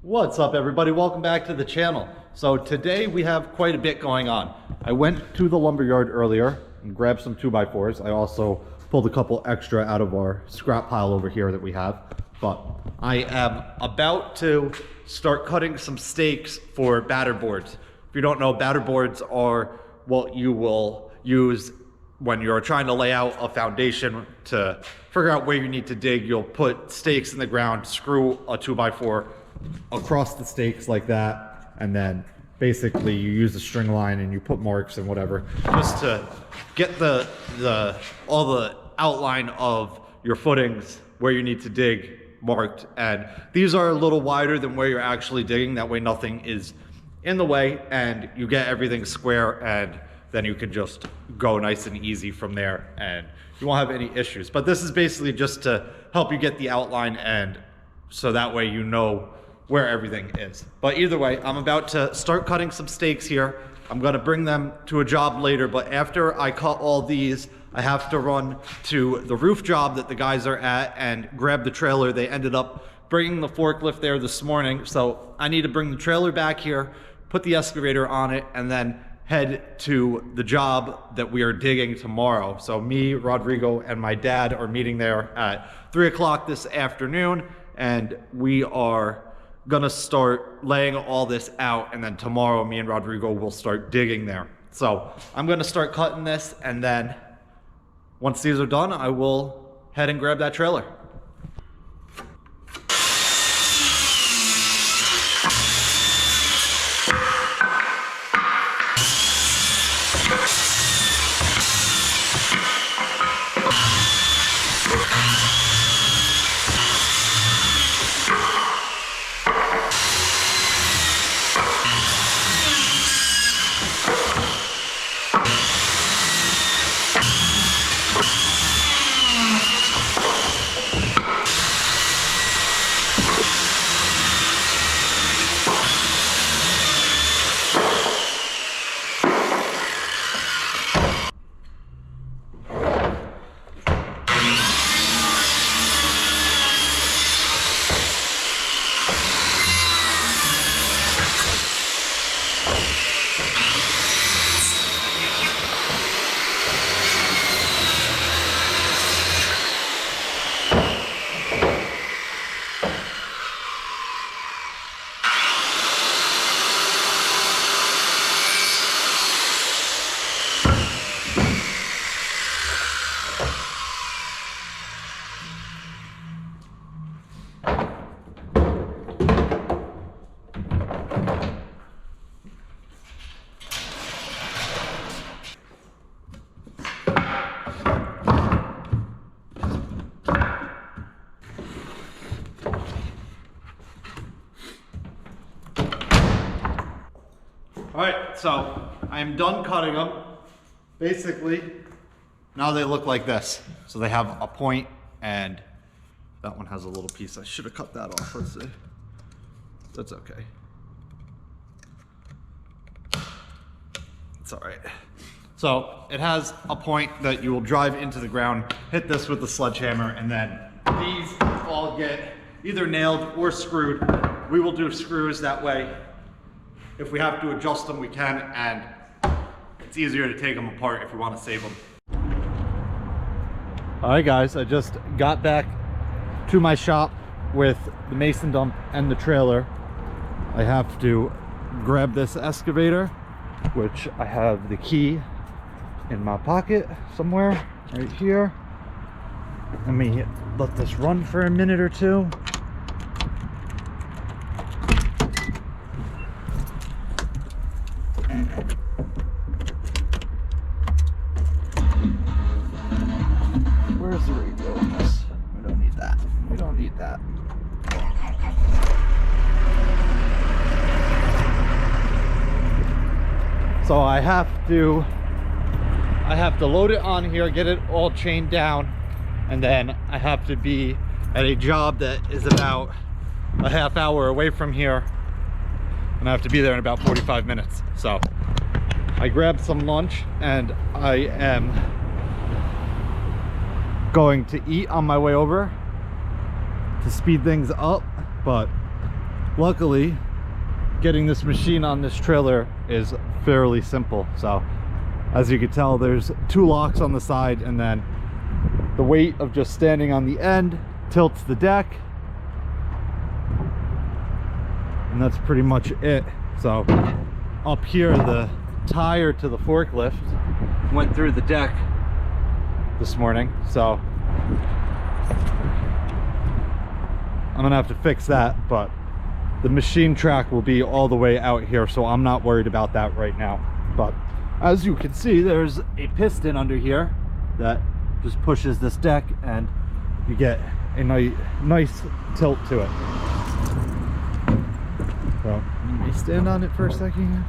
What's up, everybody? Welcome back to the channel. So today we have quite a bit going on. I went to the lumberyard earlier and grabbed some 2x4s. I also pulled a couple extra out of our scrap pile over here that we have. But I am about to start cutting some stakes for batter boards. If you don't know, batter boards are what you will use when you're trying to lay out a foundation to figure out where you need to dig. You'll put stakes in the ground, screw a 2x4 across the stakes like that, and then basically you use the string line and you put marks and whatever just to get all the outline of your footings where you need to dig marked. And these are a little wider than where you're actually digging, that way nothing is in the way and you get everything square, and then you can just go nice and easy from there and you won't have any issues. But this is basically just to help you get the outline, and so that way you know where everything is. But either way, I'm about to start cutting some stakes here. I'm gonna bring them to a job later, but after I cut all these, I have to run to the roof job that the guys are at and grab the trailer. They ended up bringing the forklift there this morning, so I need to bring the trailer back here, put the excavator on it, and then head to the job that we are digging tomorrow. So me, Rodrigo, and my dad are meeting there at 3 o'clock this afternoon, and we are gonna start laying all this out, and then tomorrow me and Rodrigo will start digging there. So I'm gonna start cutting this, and then once these are done, I will head and grab that trailer. All right, so I'm done cutting them. Basically, now they look like this. So they have a point, and that one has a little piece. I should have cut that off, let's see. That's okay. It's all right. So it has a point that you will drive into the ground, hit this with the sledgehammer, and then these all get either nailed or screwed. We will do screws, that way if we have to adjust them, we can, and it's easier to take them apart if we want to save them. All right, guys, I just got back to my shop with the mason dump and the trailer. I have to grab this excavator, which I have the key in my pocket somewhere right here. Let me let this run for a minute or two. Where's the radio in this? We don't need that. We don't need that. So I have to load it on here, get it all chained down, and then I have to be at a job that is about a half hour away from here, and I have to be there in about 45 minutes. So I grabbed some lunch and I am going to eat on my way over to speed things up, but luckily, getting this machine on this trailer is fairly simple. So as you can tell, there's 2 locks on the side, and then the weight of just standing on the end tilts the deck, and that's pretty much it. So up here, the tire to the forklift went through the deck this morning, so I'm gonna have to fix that, but the machine track will be all the way out here, so I'm not worried about that right now. But as you can see, there's a piston under here that just pushes this deck, and you get a nice tilt to it. So let me stand on it for a second.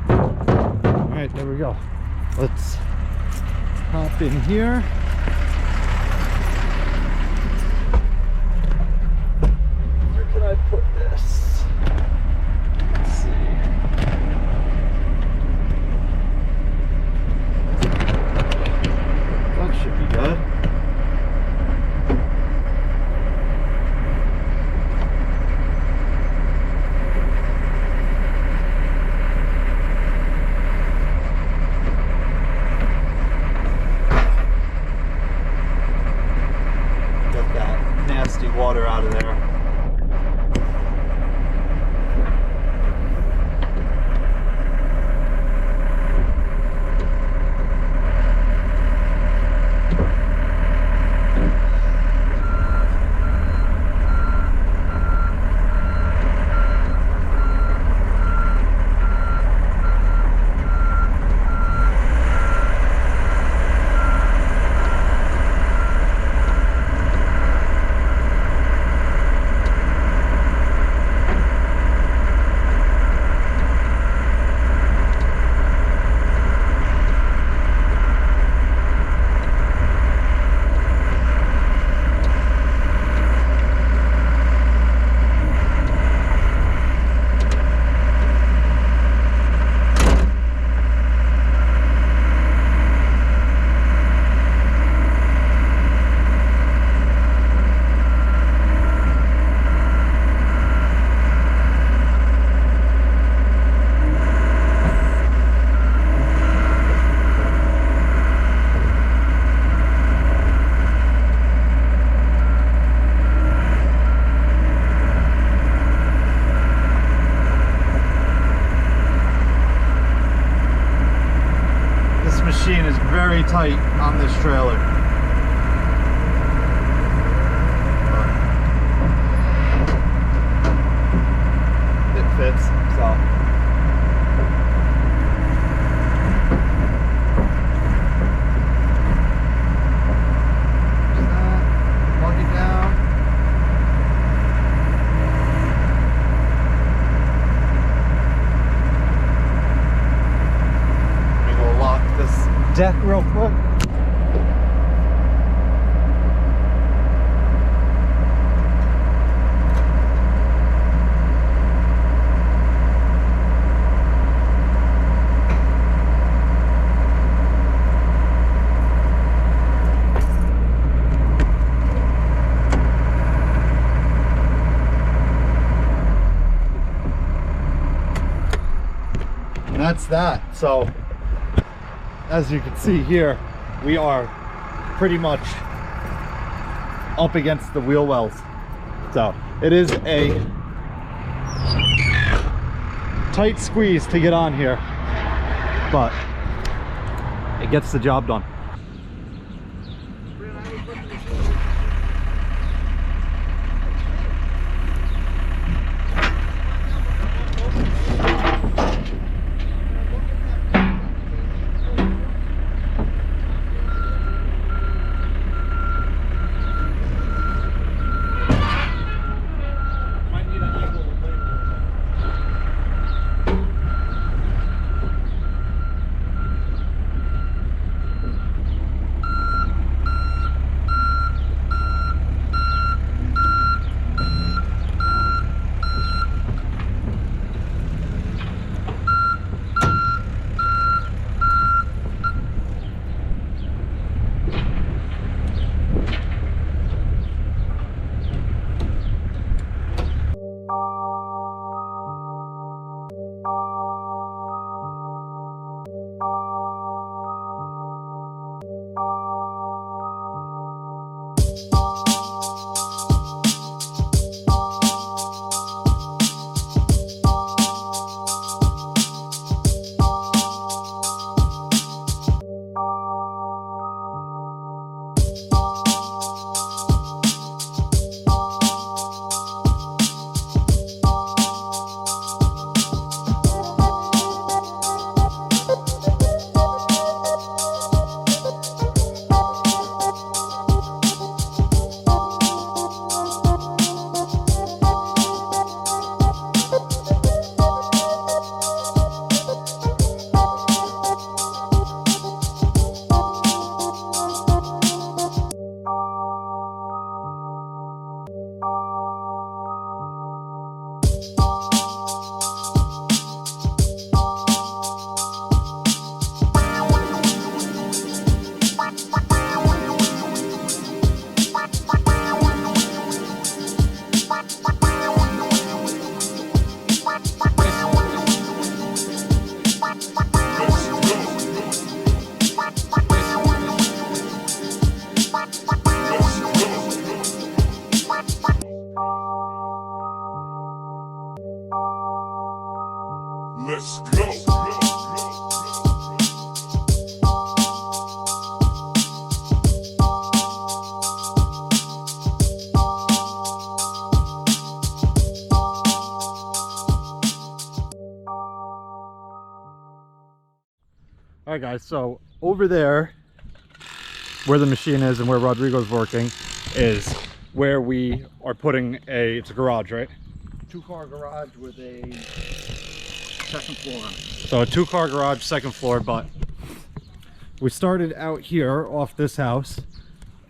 All right, there we go. Let's hop in here. Where can I put this? Let's see. That should be good. Water out of there. Machine is very tight on this trailer. It fits, so. Plug it down. Deck real quick. And that's that. So as you can see here, we are pretty much up against the wheel wells. So it is a tight squeeze to get on here, but it gets the job done. Let's go. All right, guys, so over there where the machine is and where Rodrigo's working is where we are putting it's a garage, right? 2-car garage with a 2nd floor on it. So a 2-car garage, 2nd floor, but we started out here off this house,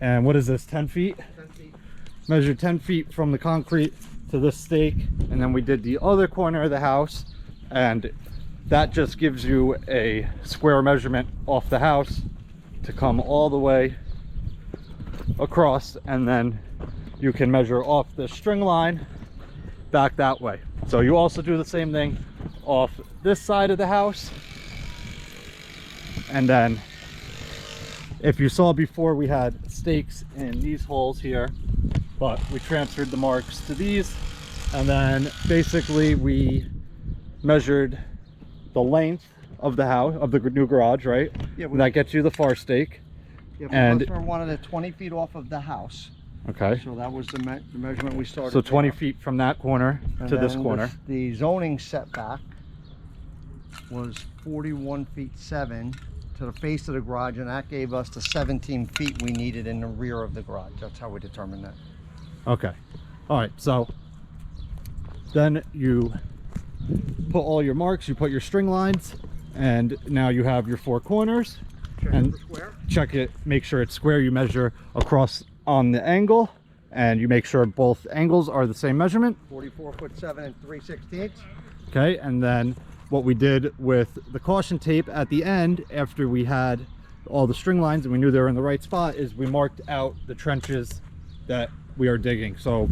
and what is this, 10 feet? 10 feet. Measured 10 feet from the concrete to this stake, and then we did the other corner of the house, and that just gives you a square measurement off the house to come all the way across, and then you can measure off the string line back that way. So you also do the same thing off this side of the house. And then if you saw before, we had stakes in these holes here, but we transferred the marks to these, and then basically we measured the length of the house, of the new garage, right? Yeah, that gets you the far stake. Yeah, and the customer wanted it 20 feet off of the house. Okay. So that was the measurement we started. So 20 there. feet from that corner And to this then corner. The zoning setback was 41 feet 7 to the face of the garage, and that gave us the 17 feet we needed in the rear of the garage. That's how we determined that. Okay. All right. So then you put all your marks, you put your string lines, and now you have your 4 corners. Check And it for square. check it, make sure it's square. You measure across on the angle, and you make sure both angles are the same measurement. 44 foot 7 and 3/16. Okay, and then what we did with the caution tape at the end, after we had all the string lines and we knew they were in the right spot, is we marked out the trenches that we are digging. So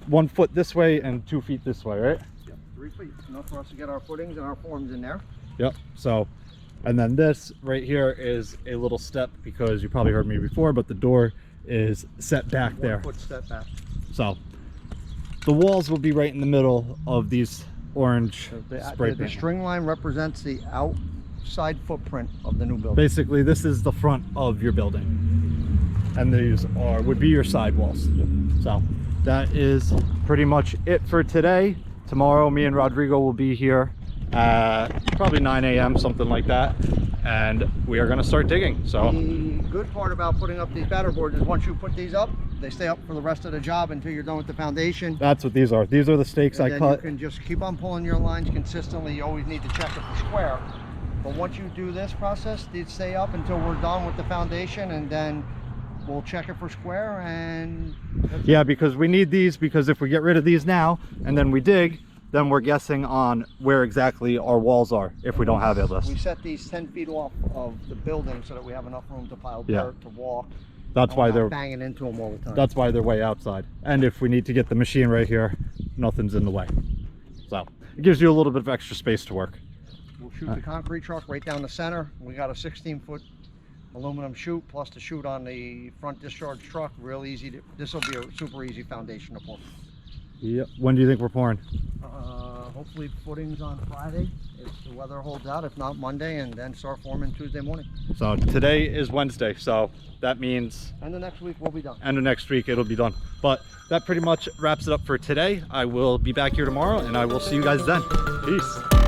1 foot this way and 2 feet this way, right? Yep, 3 feet. Enough for us to get our footings and our forms in there. Yep. So, and then this right here is a little step, because you probably heard me before, but the door is set back 1 there. foot step back. So the walls will be right in the middle of these orange spray The paint. string line represents the outside footprint of the new building. Basically, this is the front of your building, and these would be your sidewalls. So that is pretty much it for today. Tomorrow, me and Rodrigo will be here at probably 9 a.m., something like that, and we are going to start digging. So the good part about putting up these batter boards is once you put these up, they stay up for the rest of the job until you're done with the foundation. that's what these are. These are the stakes I Then cut. you can just keep on pulling your lines consistently. You always need to check it for square, but once you do this process, these stay up until we're done with the foundation, and then we'll check it for square. And Yeah, because we need these, because if we get rid of these now and then we dig, then we're guessing on where exactly our walls are if we don't have it we listed. set these 10 feet off of the building so that we have enough room to pile Yeah. dirt, to walk. That's and why we're not they're banging into them all the time. that's why they're way outside. And if we need to get the machine right here, nothing's in the way. So it gives you a little bit of extra space to work. We'll shoot the concrete truck right down the center. We got a 16-foot aluminum chute plus the chute on the front discharge truck. Real easy. This will be a super easy foundation to pour. Yep. When do you think we're pouring? Hopefully footings on Friday if the weather holds out. If not, Monday, and then start forming Tuesday morning. So today is Wednesday, so that means And the next week we'll be done. end of next week it'll be done. But that pretty much wraps it up for today. I will be back here tomorrow, and I will see you guys then. Peace.